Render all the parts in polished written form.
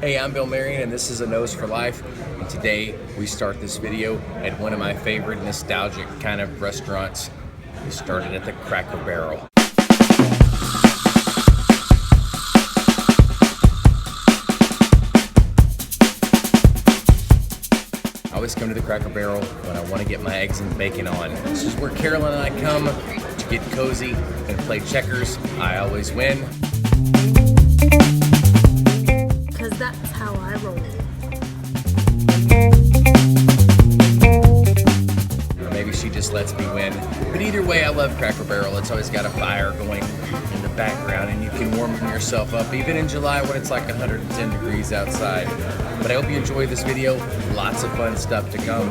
Hey, I'm Bill Marion and this is A Nose for Life, and today we start this video at one of my favorite nostalgic kind of restaurants. We started at the Cracker Barrel. I always come to the Cracker Barrel when I want to get my eggs and bacon on. This is where Carline and I come to get cozy and play checkers. I always win. Because that's how I roll. Or maybe she just lets me win. But either way, I love Cracker Barrel. It's always got a fire going in the background and you can warm yourself up even in July when it's like 110 degrees outside. But I hope you enjoyed this video. Lots of fun stuff to come.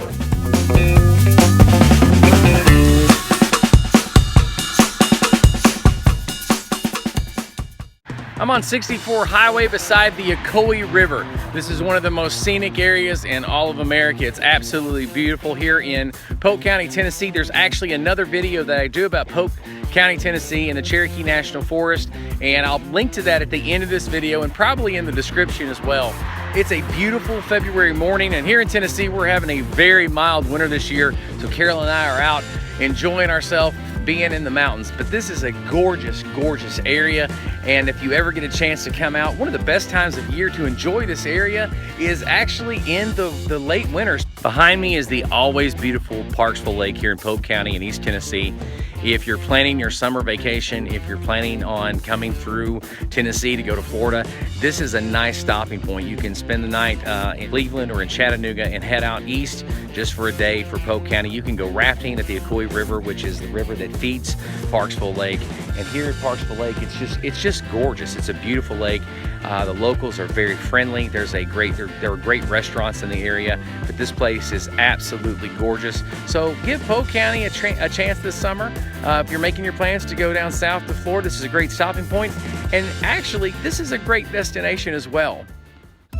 I'm on 64 highway beside the Chilhowee River. This is one of the most scenic areas in all of America. It's absolutely beautiful here in Polk County, Tennessee. There's actually another video that I do about Polk County, Tennessee and the Cherokee National Forest, and I'll link to that at the end of this video and probably in the description as well. It's a beautiful February morning, and here in Tennessee we're having a very mild winter this year, so Carol and I are out enjoying ourselves being in the mountains. But this is a gorgeous, gorgeous area, and if you ever get a chance to come out, one of the best times of year to enjoy this area is actually in the late winters. Behind me is the always beautiful Parksville Lake here in Polk County in East Tennessee. If you're planning your summer vacation, if you're planning on coming through Tennessee to go to Florida, this is a nice stopping point. You can spend the night in Cleveland or in Chattanooga and head out east just for a day for Polk County. You can go rafting at the Chilhowee River, which is the river that feeds Parksville Lake. And here at Parksville Lake, it's just gorgeous. It's a beautiful lake. The locals are very friendly. There are great restaurants in the area, but this place is absolutely gorgeous. So give Polk County a chance this summer. If you're making your plans to go down south to Florida, this is a great stopping point. And actually, this is a great destination as well.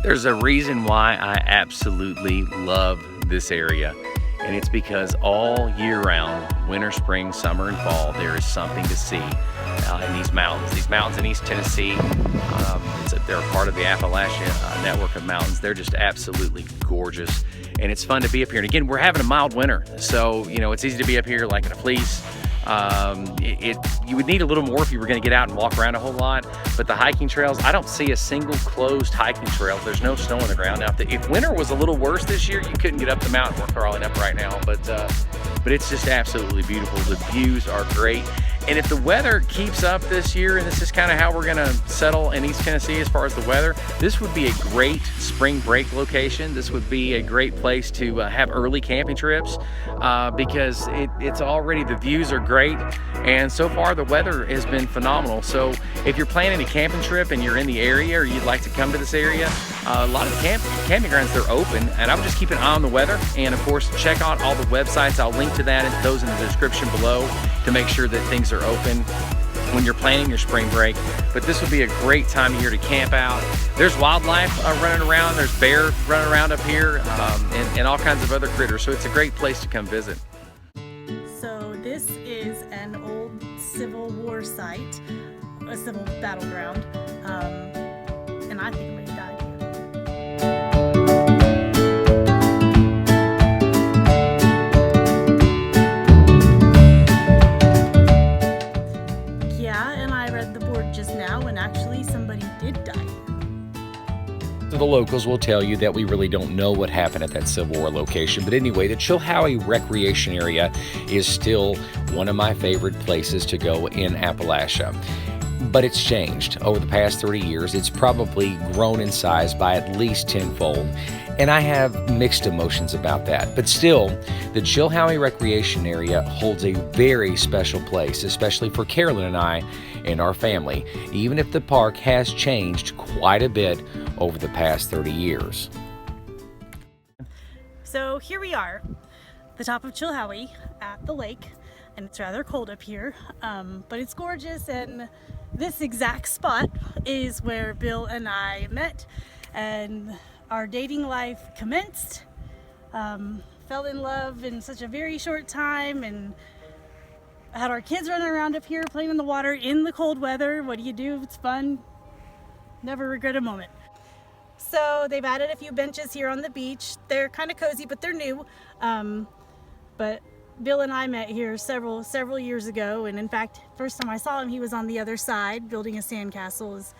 There's a reason why I absolutely love this area, and it's because all year round, winter, spring, summer, and fall, there is something to see in these mountains. These mountains in East Tennessee, they're a part of the Appalachian network of mountains. They're just absolutely gorgeous, and it's fun to be up here. And again, we're having a mild winter, so you know it's easy to be up here like in a fleece. You would need a little more if you were going to get out and walk around a whole lot, but the hiking trails, I don't see a single closed hiking trail. There's no snow on the ground. Now, if winter was a little worse this year, you couldn't get up the mountain we're crawling up right now, but it's just absolutely beautiful. The views are great. And if the weather keeps up this year, and this is kind of how we're gonna settle in East Tennessee as far as the weather, this would be a great spring break location. This would be a great place to have early camping trips because it's already, the views are great. And so far the weather has been phenomenal. So if you're planning a camping trip and you're in the area or you'd like to come to this area, a lot of the camping grounds, they're open. And I would just keep an eye on the weather. And of course, check out all the websites. I'll link to that and those in the description below to make sure that things are open when you're planning your spring break. But this would be a great time of year to camp out. There's wildlife running around. There's bears running around up here and all kinds of other critters. So it's a great place to come visit. So this is an old Civil War site, a civil battleground, and I think I'm gonna die here. Yeah, and I read the board just now, and actually somebody did die here. So the locals will tell you that we really don't know what happened at that Civil War location. But anyway, the Chilhowee Recreation Area is still one of my favorite places to go in Appalachia. But it's changed over the past 30 years. It's probably grown in size by at least tenfold. And I have mixed emotions about that. But still, the Chilhowee Recreation Area holds a very special place, especially for Carolyn and I and our family, even if the park has changed quite a bit over the past 30 years. So here we are, the top of Chilhowee at the lake, and it's rather cold up here, but it's gorgeous, and this exact spot is where Bill and I met and our dating life commenced. Fell in love in such a very short time, and had our kids running around up here playing in the water in the cold weather. What do? It's fun. Never regret a moment. So they've added a few benches here on the beach. They're kind of cozy, but they're new. But Bill and I met here several years ago, and in fact, first time I saw him, he was on the other side building a sandcastle. It was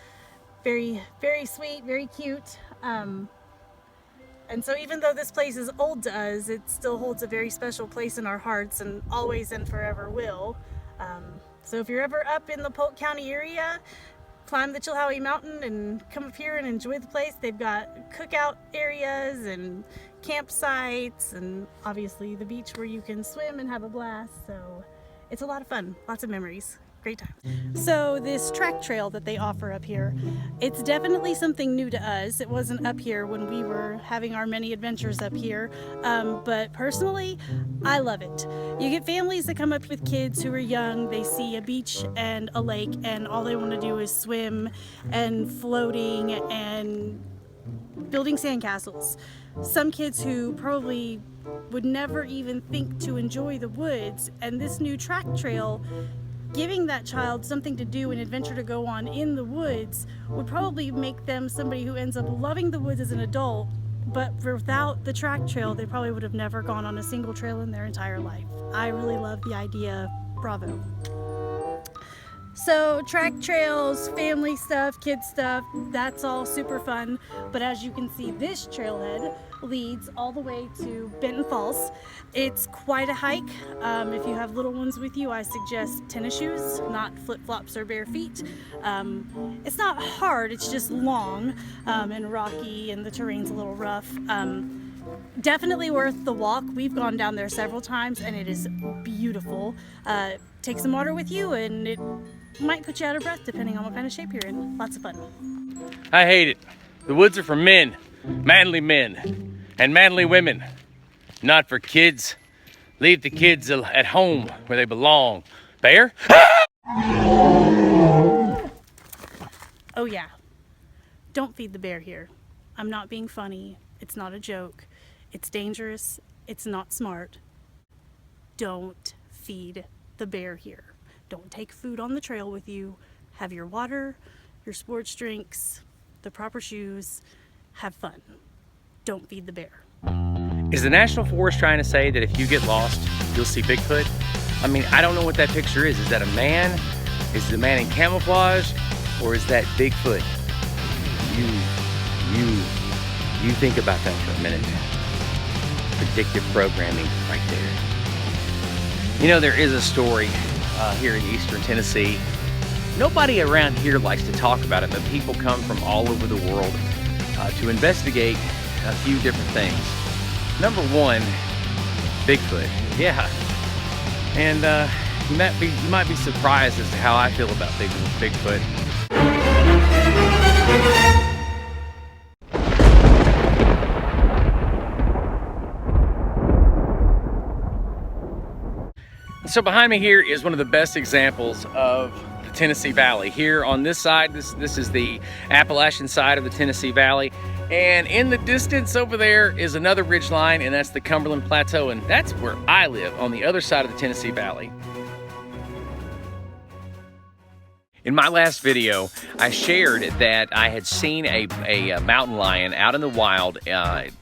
very, very sweet, very cute. And so even though this place is old to us, it still holds a very special place in our hearts and always and forever will. So if you're ever up in the Polk County area, climb the Chilhowee Mountain and come up here and enjoy the place. They've got cookout areas and campsites and obviously the beach where you can swim and have a blast. So it's a lot of fun, lots of memories. Great time. So this track trail that they offer up here, it's definitely something new to us. It wasn't up here when we were having our many adventures up here, but personally, I love it. You get families that come up with kids who are young, they see a beach and a lake, and all they want to do is swim and floating and building sandcastles. Some kids who probably would never even think to enjoy the woods, and this new track trail giving that child something to do, an adventure to go on in the woods, would probably make them somebody who ends up loving the woods as an adult, but without the track trail, they probably would have never gone on a single trail in their entire life. I really love the idea. Bravo. So track trails, family stuff, kids stuff, that's all super fun. But as you can see, this trailhead leads all the way to Benton Falls. It's quite a hike. If you have little ones with you, I suggest tennis shoes, not flip-flops or bare feet. It's not hard, it's just long and rocky, and the terrain's a little rough. Definitely worth the walk. We've gone down there several times and it is beautiful. Take some water with you and it might put you out of breath depending on what kind of shape you're in. Lots of fun. I hate it. The woods are for men, manly men, and manly women, not for kids. Leave the kids at home where they belong. Bear? Oh yeah, don't feed the bear here. I'm not being funny. It's not a joke. It's dangerous. It's not smart. Don't feed the bear here. Don't take food on the trail with you. Have your water, your sports drinks, the proper shoes. Have fun. Don't feed the bear. Is the National Forest trying to say that if you get lost, you'll see Bigfoot? I mean, I don't know what that picture is. Is that a man? Is it a man in camouflage? Or is that Bigfoot? You think about that for a minute. Predictive programming right there. You know, there is a story here in Eastern Tennessee. Nobody around here likes to talk about it, but people come from all over the world to investigate a few different things. Number one, Bigfoot. Yeah. And you might be surprised as to how I feel about Bigfoot. So behind me here is one of the best examples of the Tennessee Valley. Here on this side, this is the Appalachian side of the Tennessee Valley. And in the distance over there is another ridge line, and that's the Cumberland Plateau. And that's where I live, on the other side of the Tennessee Valley. In my last video, I shared that I had seen a mountain lion out in the wild,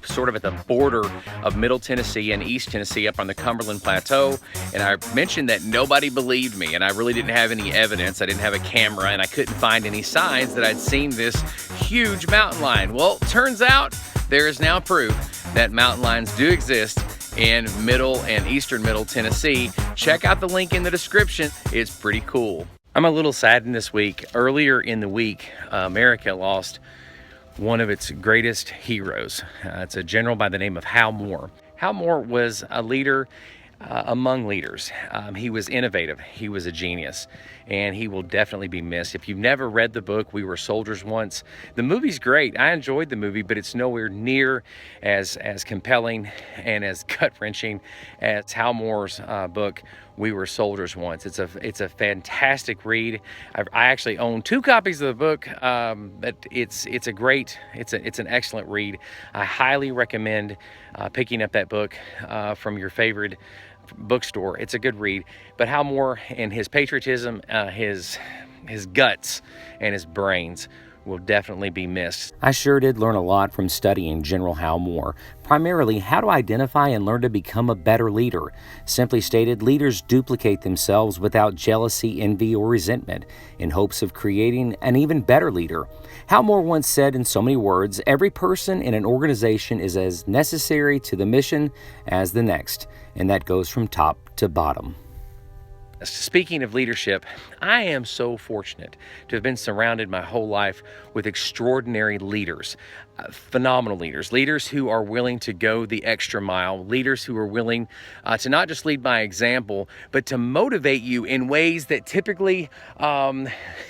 sort of at the border of Middle Tennessee and East Tennessee up on the Cumberland Plateau. And I mentioned that nobody believed me, and I really didn't have any evidence. I didn't have a camera, and I couldn't find any signs that I'd seen this huge mountain lion. Well, turns out there is now proof that mountain lions do exist in Middle and Eastern Middle Tennessee. Check out the link in the description. It's pretty cool. I'm a little saddened this week. Earlier in the week, America lost one of its greatest heroes. It's a general by the name of Hal Moore. Hal Moore was a leader among leaders. He was innovative. He was a genius, and he will definitely be missed. If you've never read the book, We Were Soldiers Once, the movie's great. I enjoyed the movie, but it's nowhere near as compelling and as gut-wrenching as Hal Moore's book, We Were Soldiers Once. It's a fantastic read. I actually own 2 copies of the book, but it's an excellent read. I highly recommend picking up that book from your favorite bookstore. It's a good read. But Hal Moore and his patriotism, his guts and his brains will definitely be missed. I sure did learn a lot from studying General Hal Moore. Primarily, how to identify and learn to become a better leader. Simply stated, leaders duplicate themselves without jealousy, envy, or resentment in hopes of creating an even better leader. Hal Moore once said in so many words, every person in an organization is as necessary to the mission as the next, and that goes from top to bottom. Speaking of leadership, I am so fortunate to have been surrounded my whole life with extraordinary leaders, phenomenal leaders who are willing to go the extra mile, leaders who are willing to not just lead by example, but to motivate you in ways that typically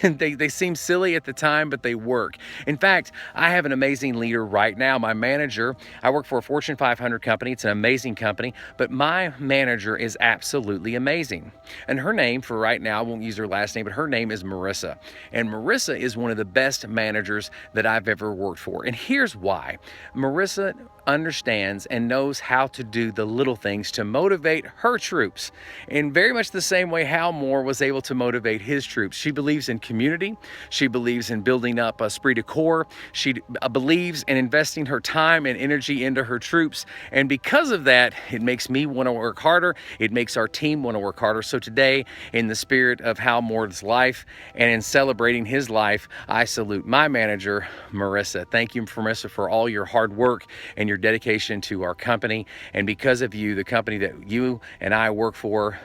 they seem silly at the time, but they work. In fact, I have an amazing leader right now. My manager, I work for a Fortune 500 company. It's an amazing company, but my manager is absolutely amazing. And her name, for right now, I won't use her last name, but her name is Marissa. And Marissa is one of the best managers that I've ever worked for. And here's why. Marissa understands and knows how to do the little things to motivate her troops in very much the same way Hal Moore was able to motivate his troops. She believes in community. She believes in building up a esprit de corps. She believes in investing her time and energy into her troops. And because of that, it makes me want to work harder. It makes our team want to work harder. So today, in the spirit of Hal Moore's life and in celebrating his life, I salute my manager, Marissa. Thank you, Marissa, for all your hard work and your dedication to our company. And because of you, the company that you and I work for,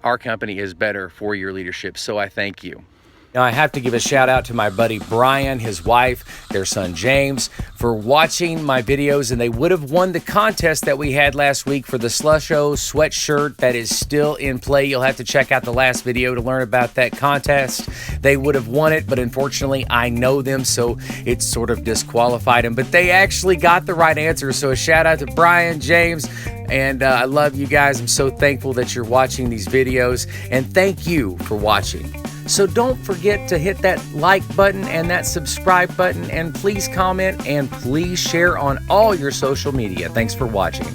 our company is better for your leadership. So I thank you. Now, I have to give a shout out to my buddy Brian, his wife, their son James, for watching my videos, and they would have won the contest that we had last week for the Slusho sweatshirt that is still in play. You'll have to check out the last video to learn about that contest. They would have won it, but unfortunately, I know them, so it sort of disqualified them. But they actually got the right answer, so a shout out to Brian, James, and I love you guys. I'm so thankful that you're watching these videos, and thank you for watching. So don't forget to hit that like button and that subscribe button, and please comment and please share on all your social media. Thanks for watching.